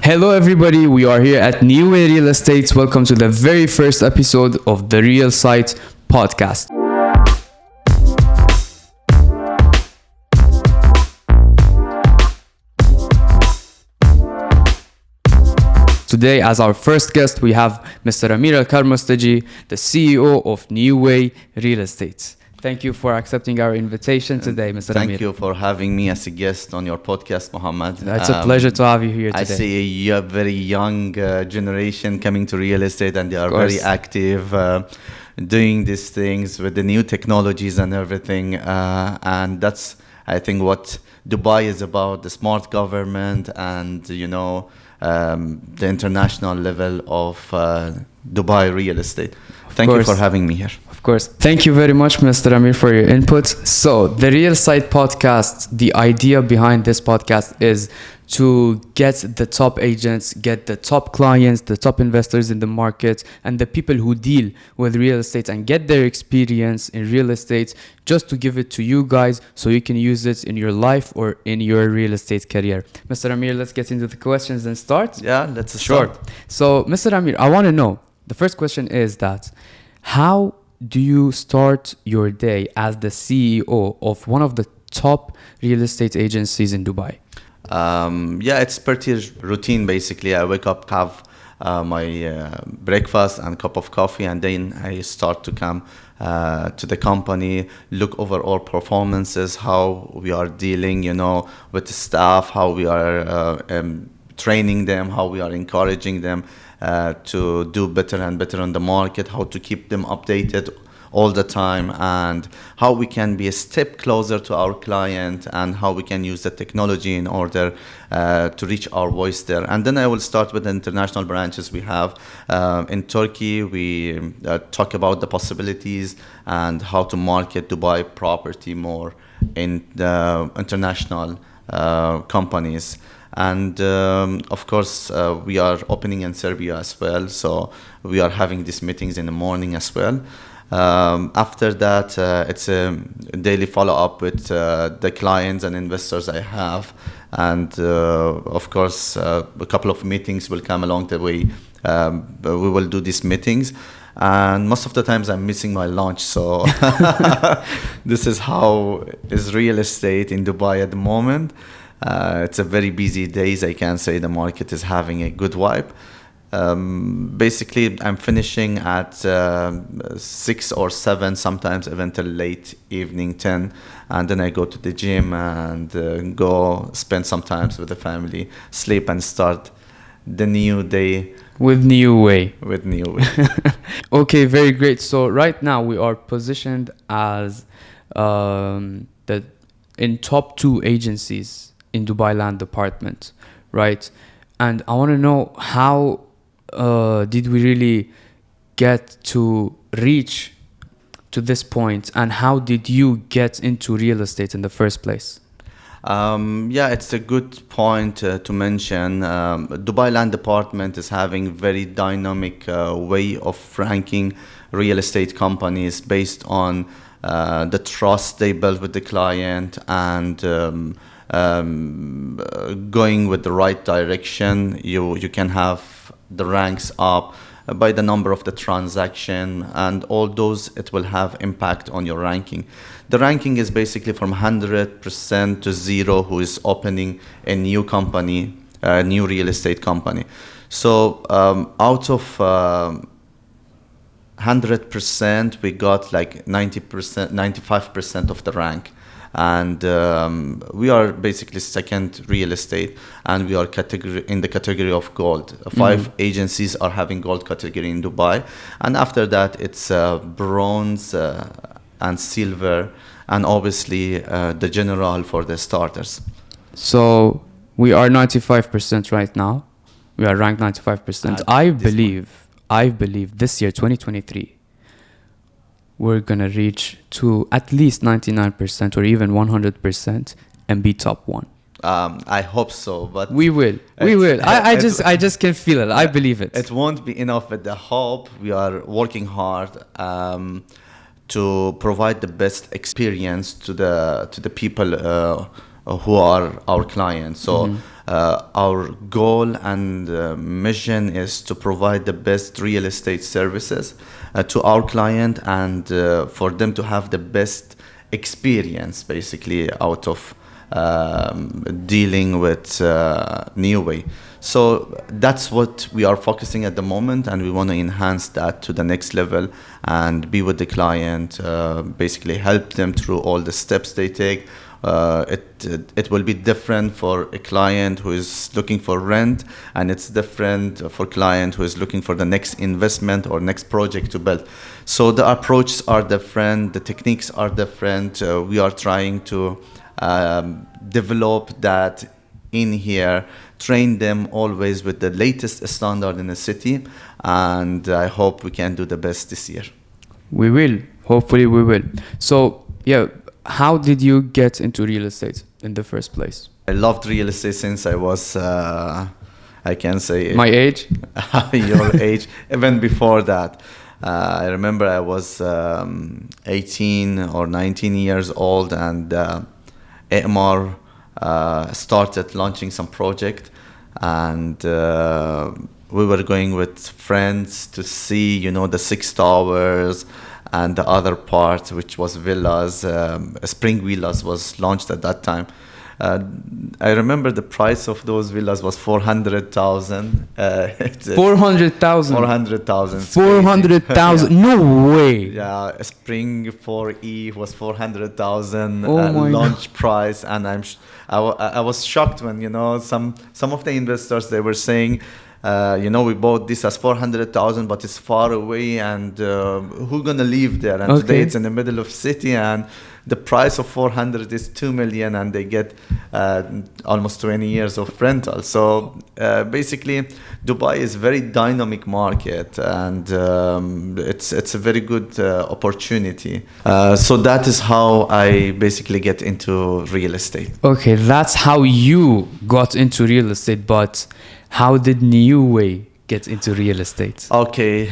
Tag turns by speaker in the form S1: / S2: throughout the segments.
S1: Hello, everybody. We are here at New Way Real Estate. Welcome to the very first episode of the Real Site podcast. Today, as our first guest, we have Mr. Amir Al-Karmostaji, the CEO of New Way Real Estate. Thank you for accepting our invitation today, Mr. Amir.
S2: Thank you for having me as a guest on your podcast, Mohammed.
S1: It's a pleasure to have you here today.
S2: I see a very young generation coming to real estate, and they are very active, doing these things with the new technologies and everything. And that's, I think, what Dubai is about, the smart government and, the international level of Dubai real estate. Thank you for having me here.
S1: Of course. Thank you very much, Mr. Amir, for your input. So the Real Site podcast, the idea behind this podcast is to get the top agents, get the top clients, the top investors in the market, and the people who deal with real estate and get their experience in real estate, just to give it to you guys so you can use it in your life or in your real estate career. Mr. Amir, let's get into the questions and start.
S2: Yeah, let's start.
S1: So, Mr. Amir, I want to know, the first question is that, how do you start your day as the CEO of one of the top real estate agencies in Dubai?
S2: It's pretty routine. Basically, I wake up, have my breakfast and cup of coffee, and then I start to come to the company, look over all performances, how we are dealing, with the staff, how we are training them, how we are encouraging them to do better and better on the market, how to keep them updated all the time, and how we can be a step closer to our client, and how we can use the technology in order to reach our voice there. And then I will start with the international branches we have. In Turkey, we talk about the possibilities and how to market Dubai property more in the international companies. And of course, we are opening in Serbia as well. So we are having these meetings in the morning as well. After that, it's a daily follow-up with the clients and investors I have. And of course, a couple of meetings will come along the way. We will do these meetings. And most of the times I'm missing my lunch. So this is how is real estate in Dubai at the moment. It's a very busy days. I can say the market is having a good vibe. Basically, I'm finishing at 6 or 7, sometimes even till late evening, 10. And then I go to the gym and go spend some time with the family, sleep, and start the new day.
S1: With New Way.
S2: Okay,
S1: very great. So right now we are positioned as in top 2 agencies in Dubai Land Department, right? And I want to know, how did we really get to reach to this point, and how did you get into real estate in the first place?
S2: It's a good point to mention. Dubai Land Department is having very dynamic way of ranking real estate companies based on the trust they build with the client, and going with the right direction. You can have the ranks up by the number of the transaction, and all those, it will have impact on your ranking. The ranking is basically from 100% to 0 who is opening a new company, a new real estate company. So out of 100%, we got like 90%, 95% of the rank. And we are basically second real estate, and we are in the category of gold. 5 agencies are having gold category in Dubai, and after that it's bronze and silver, and obviously the general for the starters.
S1: So we are 95% right now. We are ranked 95%. I believe this year, 2023, we're going to reach to at least 99% or even 100% and be top 1.
S2: I hope so, but
S1: we will. I just can feel it. I believe it.
S2: It won't be enough with the hope. We are working hard to provide the best experience to the people who are our clients. So Our goal and mission is to provide the best real estate services to our client, and for them to have the best experience basically out of dealing with New Way. So that's what we are focusing at the moment, and we want to enhance that to the next level and be with the client, basically help them through all the steps they take. It will be different for a client who is looking for rent, and it's different for client who is looking for the next investment or next project to build. So the approaches are different, the techniques are different. We are trying to develop that in here, train them always with the latest standard in the city, and I hope we can do the best this year.
S1: We will. Hopefully we will. So, yeah, how did you get into real estate in the first place?
S2: I loved real estate since I was, I can say...
S1: My age?
S2: Your age, even before that. I remember I was 18 or 19 years old, and EMR started launching some project, and we were going with friends to see, the 6 towers and the other part, which was villas. Spring Villas was launched at that time. I remember the price of those villas was 400,000.
S1: 400,000.
S2: 400,000.
S1: 400,000. No way.
S2: Yeah, Spring 4E was 400,000
S1: Oh my
S2: launch price, and I was shocked when some of the investors, they were saying, we bought this as 400,000, but it's far away, and who gonna live there? And today it's in the middle of city, and the price of 400 is 2 million, and they get almost 20 years of rental. So basically, Dubai is a very dynamic market, and it's a very good opportunity. So that is how I basically get into real estate.
S1: Okay, that's how you got into real estate, but how did New Way get into real estate?
S2: Okay,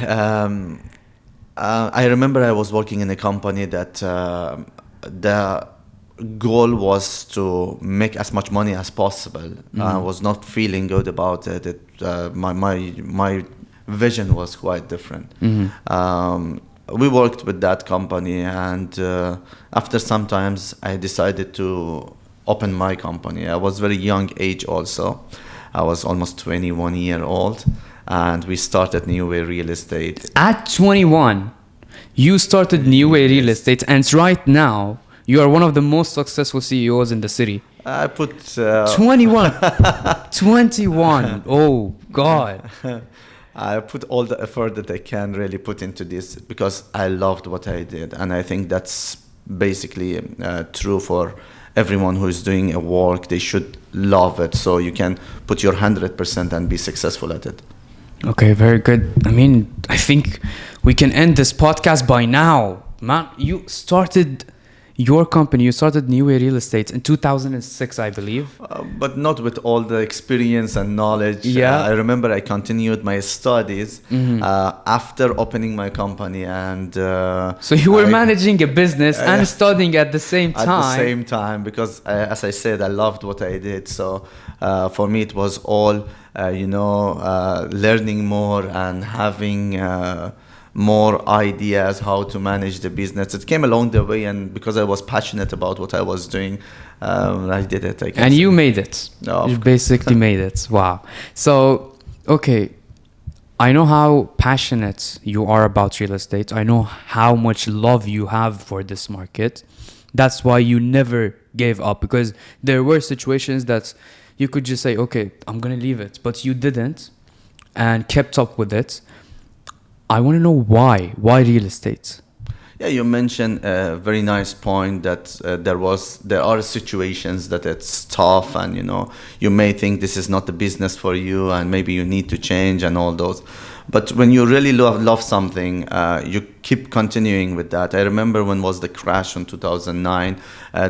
S2: I remember I was working in a company that the goal was to make as much money as possible. I was not feeling good about it. My vision was quite different. We worked with that company, and after some times I decided to open my company. I was very young age also. I was almost 21 years old, and we started New Way Real Estate.
S1: At 21, you started New Way Real Estate, and right now, you are one of the most successful CEOs in the city.
S2: I put...
S1: 21. 21. Oh, God.
S2: I put all the effort that I can really put into this because I loved what I did. And I think that's basically true for everyone who is doing a work. They should love it, so you can put your 100% and be successful at it.
S1: Okay, very good. I mean, I think we can end this podcast by now. Man, you started your company, you started New Way Real Estate in 2006, I believe.
S2: But not with all the experience and knowledge.
S1: Yeah.
S2: I remember I continued my studies after opening my company. And
S1: so you were managing a business and studying at the same time.
S2: At the same time, because as I said, I loved what I did. So for me, it was all, learning more and having... more ideas how to manage the business. It came along the way, and because I was passionate about what I was doing, I did it.
S1: And you made it. Oh, you basically made it. Wow. So, okay, I know how passionate you are about real estate. I know how much love you have for this market. That's why you never gave up, because there were situations that you could just say, okay, I'm going to leave it. But you didn't and kept up with it. I want to know why. Why real estate?
S2: Yeah, you mentioned a very nice point that there are situations that it's tough, and you may think this is not the business for you, and maybe you need to change and all those. But when you really love something, you keep continuing with that. I remember when was the crash in 2009.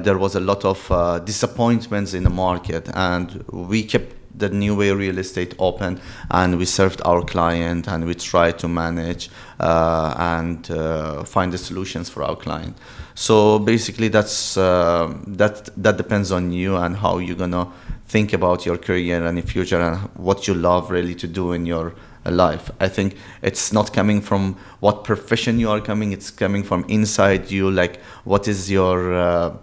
S2: There was a lot of disappointments in the market, and we kept the New Way Real Estate open, and we served our client, and we tried to manage and find the solutions for our client. So basically, that depends on you and how you're gonna think about your career and your future and what you love really to do in your life. I think it's not coming from what profession you are coming, it's coming from inside you, like what is your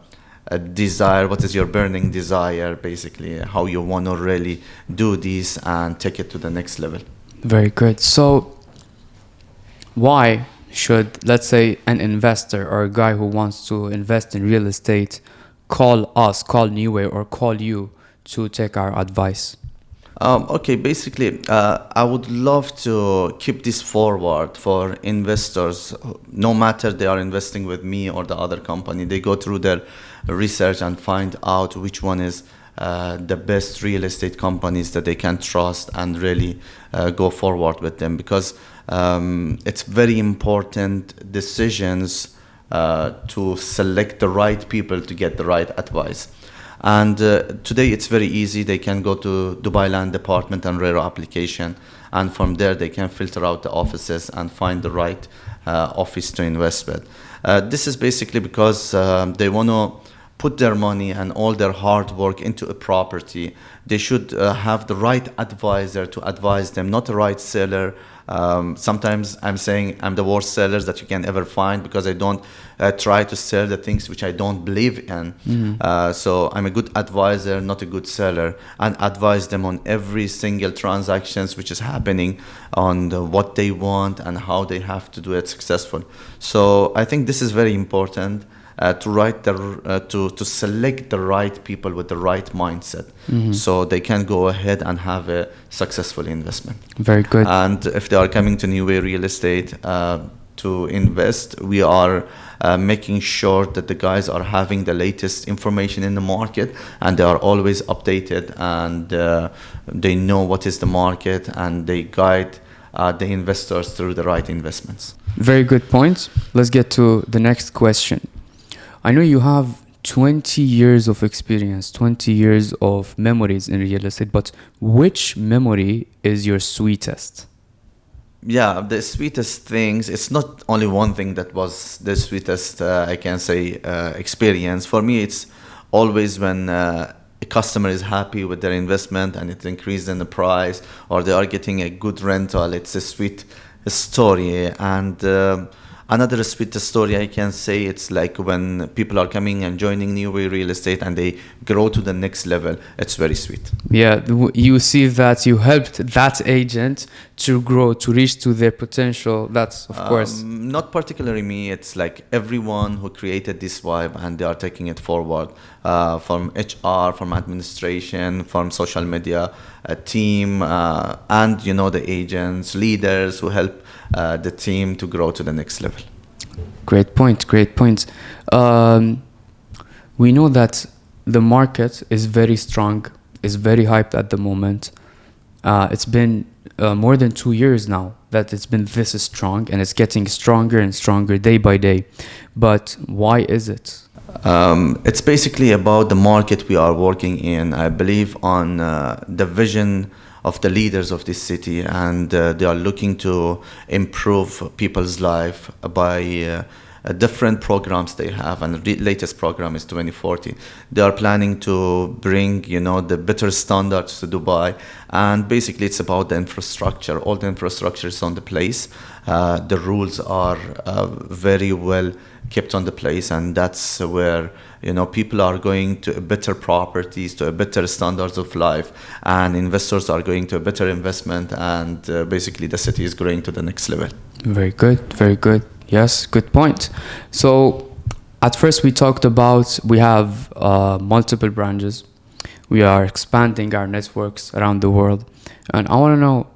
S2: desire, what is your burning desire, basically, how you want to really do this and take it to the next level.
S1: Very good. So why should, let's say, an investor or a guy who wants to invest in real estate call us, call New Way, or call you to take our advice?
S2: Okay, basically, I would love to keep this forward for investors. No matter they are investing with me or the other company, they go through their research and find out which one is the best real estate companies that they can trust and really go forward with them, because it's very important decisions to select the right people to get the right advice. And today it's very easy. They can go to Dubai Land Department and RERA application, and from there they can filter out the offices and find the right office to invest with. This is basically because they want to put their money and all their hard work into a property. They should have the right advisor to advise them, not the right seller. Sometimes I'm saying I'm the worst sellers that you can ever find, because I don't try to sell the things which I don't believe in. So I'm a good advisor, not a good seller, and advise them on every single transactions which is happening, on what they want and how they have to do it successful. So I think this is very important. To select the right people with the right mindset, so they can go ahead and have a successful investment.
S1: Very good.
S2: And if they are coming to New Way Real Estate to invest, we are making sure that the guys are having the latest information in the market, and they are always updated, and they know what is the market, and they guide the investors through the right investments.
S1: Very good point. Let's get to the next question. I know you have 20 years of experience, 20 years of memories in real estate, but which memory is your sweetest?
S2: Yeah, the sweetest things, it's not only one thing that was the sweetest, I can say, experience. For me, it's always when a customer is happy with their investment and it increased in the price, or they are getting a good rental. It's a sweet story. And another sweet story I can say, it's like when people are coming and joining New Way Real Estate and they grow to the next level. It's very sweet.
S1: Yeah, you see that you helped that agent to grow, to reach to their potential. That's, of course.
S2: Not particularly me. It's like everyone who created this vibe, and they are taking it forward, from HR, from administration, from social media, a team, and the agents, leaders who help the team to grow to the next level.
S1: Great point. We know that the market is very strong, is very hyped at the moment. It's been more than 2 years now that it's been this strong, and it's getting stronger and stronger day by day. But why is it?
S2: It's basically about the market we are working in. I believe on the vision of the leaders of this city, and they are looking to improve people's life by different programs they have, and the latest program is 2040. They are planning to bring, the better standards to Dubai, and basically it's about the infrastructure. All the infrastructure is on the place. The rules are very well kept on the place, and that's where people are going to better properties, to a better standards of life, and investors are going to a better investment, and basically the city is growing to the next level.
S1: Very good. Yes, good point. So at first we talked about we have multiple branches. We are expanding our networks around the world, and I want to know,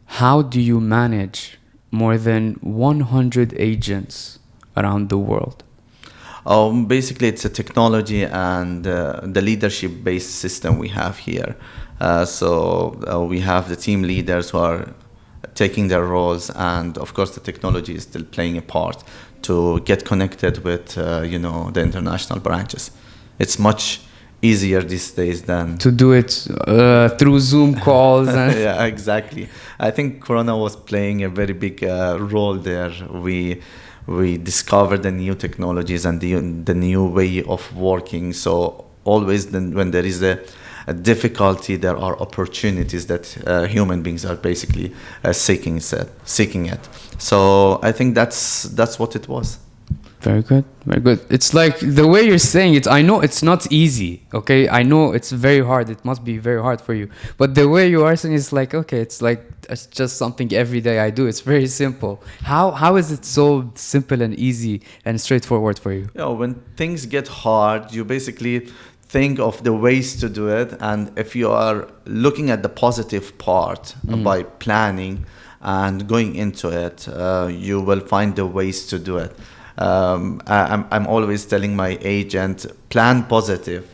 S1: how do you manage more than 100 agents around the world?
S2: Basically, it's a technology and the leadership-based system we have here. So we have the team leaders who are taking their roles, and of course the technology is still playing a part to get connected with the international branches. It's much easier these days than
S1: to do it through Zoom calls.
S2: Yeah, exactly. I think Corona was playing a very big role there. We discovered the new technologies and the new way of working. So always when there is a difficulty, there are opportunities that human beings are basically seeking it. So I think that's what it was.
S1: Very good, very good. It's like the way you're saying it, I know it's not easy, okay? I know it's very hard. It must be very hard for you. But the way you are saying it's like, okay, it's like it's just something every day I do. It's very simple. How is it so simple and easy and straightforward for you?
S2: You know, when things get hard, you basically think of the ways to do it. And if you are looking at the positive part by planning and going into it, you will find the ways to do it. I'm always telling my agent, plan positive,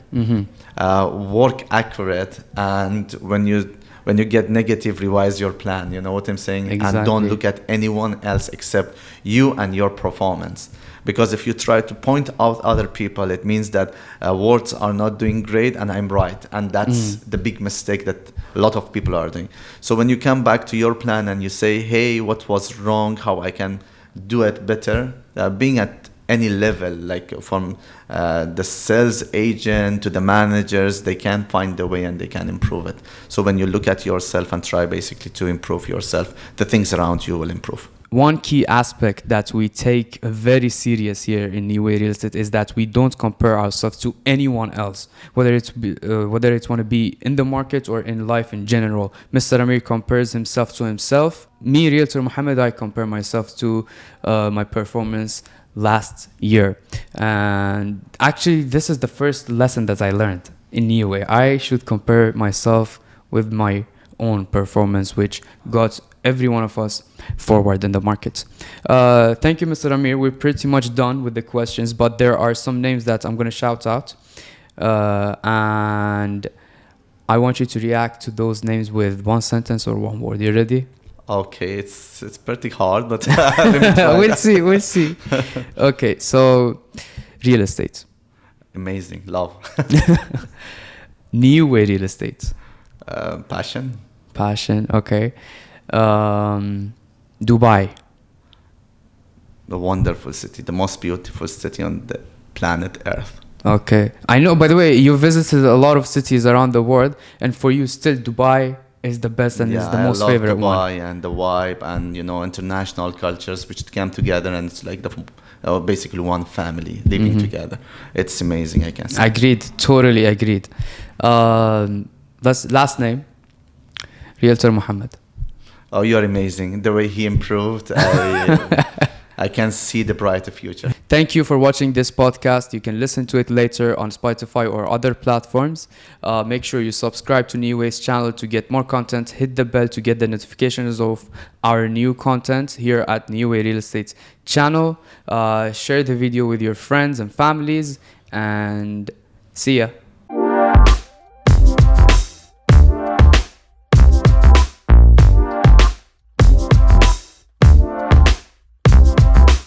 S2: work accurate, and when you get negative, revise your plan. You know what I'm saying?
S1: Exactly.
S2: And don't look at anyone else except you and your performance. Because if you try to point out other people, it means that words are not doing great and I'm right. And that's the big mistake that a lot of people are doing. So when you come back to your plan and you say, hey, what was wrong, how I can do it better, being at any level, like from the sales agent to the managers, they can find the way and they can improve it. So when you look at yourself and try basically to improve yourself, the things around you will improve.
S1: One key aspect that we take very serious here in New Way Real Estate is that we don't compare ourselves to anyone else, whether it's want to be in the market or in life in general. Mr. Amir compares himself to himself. Me, Realtor Mohammed, I compare myself to my performance last year. And actually, this is the first lesson that I learned in New Way. I should compare myself with my own performance, which got every one of us forward in the market. Thank you, Mr. Amir. We're pretty much done with the questions, but there are some names that I'm going to shout out. And I want you to react to those names with one sentence or one word. You ready?
S2: Okay, it's pretty hard, but let me try.
S1: We'll see. Okay, so real estate.
S2: Amazing, love.
S1: New Way Real Estate.
S2: Passion.
S1: Okay. Dubai.
S2: The wonderful city, the most beautiful city on the planet Earth.
S1: Okay. I know, by the way, you visited a lot of cities around the world, and for you still Dubai is the best and is the most
S2: I love
S1: favorite
S2: Dubai
S1: one.
S2: and the vibe and international cultures which come together, and it's like basically one family living together. It's amazing, I can say.
S1: Agreed. Totally agreed. Last name. Realtor Mohammed.
S2: Oh, you're amazing. The way he improved, I can see the brighter future.
S1: Thank you for watching this podcast. You can listen to it later on Spotify or other platforms. Make sure you subscribe to New Way's channel to get more content. Hit the bell to get the notifications of our new content here at New Way Real Estate channel. Share the video with your friends and families, and see ya.